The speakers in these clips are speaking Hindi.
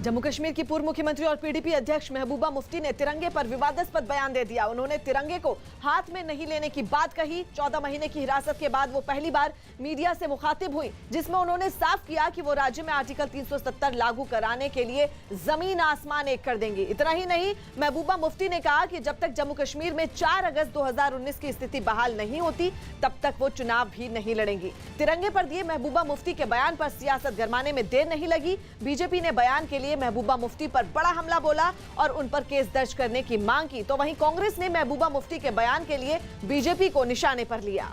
जम्मू कश्मीर की पूर्व मुख्यमंत्री और पीडीपी अध्यक्ष महबूबा मुफ्ती ने तिरंगे पर विवादास्पद बयान दे दिया। उन्होंने तिरंगे को हाथ में नहीं लेने की बात कही। 14 महीने की हिरासत के बाद वो पहली बार मीडिया से मुखातिब हुई, जिसमें उन्होंने साफ किया कि वो राज्य में आर्टिकल 370 लागू कराने के लिए जमीन आसमान एक कर देंगी। इतना ही नहीं, महबूबा मुफ्ती ने कहा कि जब तक जम्मू कश्मीर में 4 अगस्त 2019 की स्थिति बहाल नहीं होती, तब तक वो चुनाव भी नहीं लड़ेंगी। तिरंगे पर दिए महबूबा मुफ्ती के बयान पर सियासत गरमाने में देर नहीं लगी। बीजेपी ने बयान के लिए महबूबा मुफ्ती पर बड़ा हमला बोला और उन पर केस दर्ज करने की मांग की, तो वहीं कांग्रेस ने महबूबा मुफ्ती के बयान के लिए बीजेपी को निशाने पर लिया।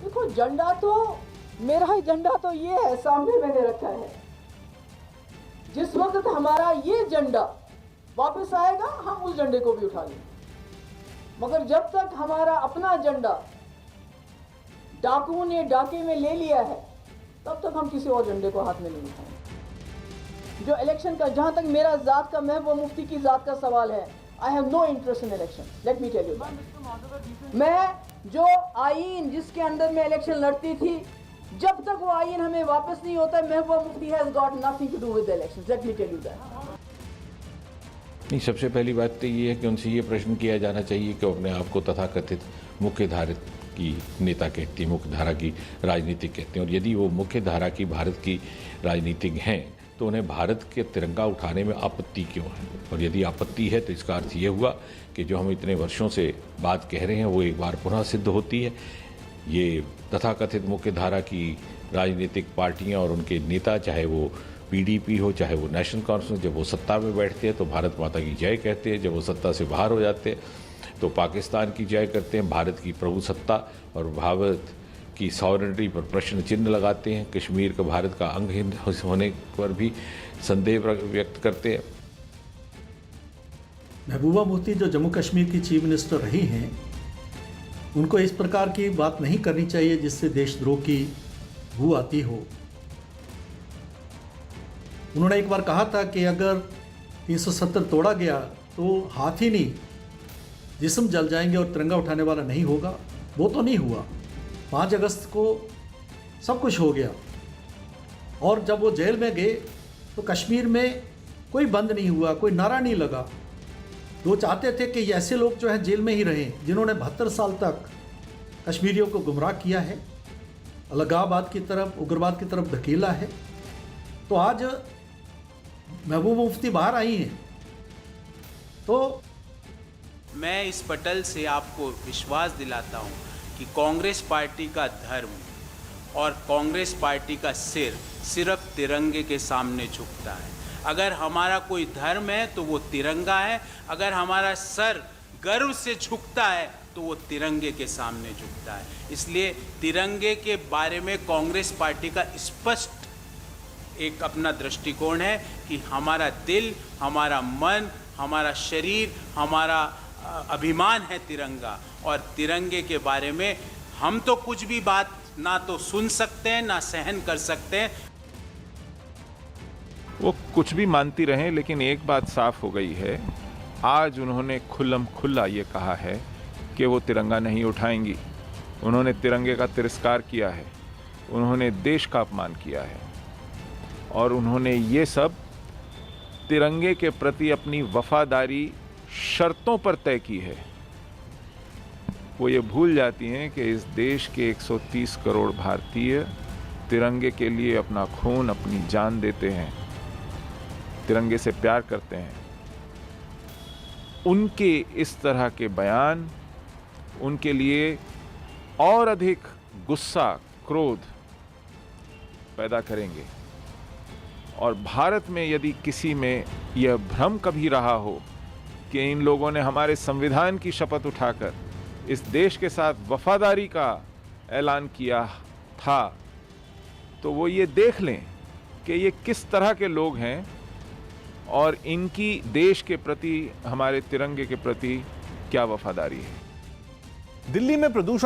देखो, झंडा तो मेरा ही झंडा तो ये है, सामने मैंने रखा है। जिस वक्त हमारा ये झंडा वापस आएगा, हम उस झंडे को भी उठा लेंगे, मगर जब तक हमारा अपना झंडा डाकुओं ने डाके में ले लिया है, तब तक हम किसी और झंडे को हाथ में नहीं उठाएंगे। जो इलेक्शन का, जहां तक मेरा जात का, महबूबा मुफ्ती की जात का सवाल है, I have no interest in election, let me tell you. मैं जो आईन जिसके अंदर मैं इलेक्शन लड़ती थी, जब तक वो आईन हमें वापस नहीं होता, Mehbooba Mufti has got nothing to do with the election, let me tell you that. नहीं, सबसे पहली बात तो ये है कि उनसे ये प्रश्न किया जाना चाहिए कि अपने आप को तथाकथित मुख्य धारा की नेता कहती है, मुख्य धारा की राजनीतिक कहते हैं, और यदि वो मुख्य धारा की भारत की राजनीतिक हैं तो उन्हें भारत के तिरंगा उठाने में आपत्ति क्यों है? और यदि आपत्ति है तो इसका अर्थ ये हुआ कि जो हम इतने वर्षों से बात कह रहे हैं वो एक बार पुनः सिद्ध होती है। ये तथाकथित मुख्य धारा की राजनीतिक पार्टियां और उनके नेता, चाहे वो पीडीपी हो चाहे वो नेशनल कॉन्फ्रेंस, जब वो सत्ता में बैठते हैं तो भारत माता की जय कहते हैं, जब वो सत्ता से बाहर हो जाते हैं तो पाकिस्तान की जय करते हैं, भारत की प्रभुसत्ता और भारत की सॉवरेनिटी पर प्रश्न चिन्ह लगाते हैं, कश्मीर का भारत का अंग होने पर भी संदेह व्यक्त करते हैं। महबूबा मुफ्ती जो जम्मू कश्मीर की चीफ मिनिस्टर रही हैं, उनको इस प्रकार की बात नहीं करनी चाहिए जिससे देशद्रोह की बू आती हो। उन्होंने एक बार कहा था कि अगर 370 तोड़ा गया तो हाथ ही नहीं, जिस्म जल जाएंगे और तिरंगा उठाने वाला नहीं होगा। वो तो नहीं हुआ। 5 अगस्त को सब कुछ हो गया, और जब वो जेल में गए तो कश्मीर में कोई बंद नहीं हुआ, कोई नारा नहीं लगा। वो चाहते थे कि ऐसे लोग जो है जेल में ही रहें जिन्होंने 72 साल तक कश्मीरियों को गुमराह किया है, अलगाववाद की तरफ, उग्रवाद की तरफ धकेला है। तो आज महबूबा मुफ्ती बाहर आई हैं, तो मैं इस पटल से आपको विश्वास दिलाता हूं कि कांग्रेस पार्टी का धर्म और कांग्रेस पार्टी का सिर सिर्फ तिरंगे के सामने झुकता है। अगर हमारा कोई धर्म है तो वो तिरंगा है, अगर हमारा सर गर्व से झुकता है तो वो तिरंगे के सामने झुकता है। इसलिए तिरंगे के बारे में कांग्रेस पार्टी का स्पष्ट एक अपना दृष्टिकोण है कि हमारा दिल, हमारा मन, हमारा शरीर, हमारा अभिमान है तिरंगा, और तिरंगे के बारे में हम तो कुछ भी बात ना तो सुन सकते हैं ना सहन कर सकते हैं। वो कुछ भी मानती रहें, लेकिन एक बात साफ हो गई है, आज उन्होंने खुल्लम खुल्ला ये कहा है कि वो तिरंगा नहीं उठाएंगी। उन्होंने तिरंगे का तिरस्कार किया है, उन्होंने देश का अपमान किया है, और उन्होंने ये सब तिरंगे के प्रति अपनी वफादारी शर्तों पर तय की है। वो ये भूल जाती हैं कि इस देश के 130 करोड़ भारतीय तिरंगे के लिए अपना खून, अपनी जान देते हैं, तिरंगे से प्यार करते हैं। उनके इस तरह के बयान उनके लिए और अधिक गुस्सा, क्रोध पैदा करेंगे। और भारत में यदि किसी में यह भ्रम कभी रहा हो कि इन लोगों ने हमारे संविधान की शपथ उठाकर इस देश के साथ वफादारी का ऐलान किया था, तो वो ये देख लें कि ये किस तरह के लोग हैं और इनकी देश के प्रति, हमारे तिरंगे के प्रति क्या वफादारी है। दिल्ली में प्रदूषण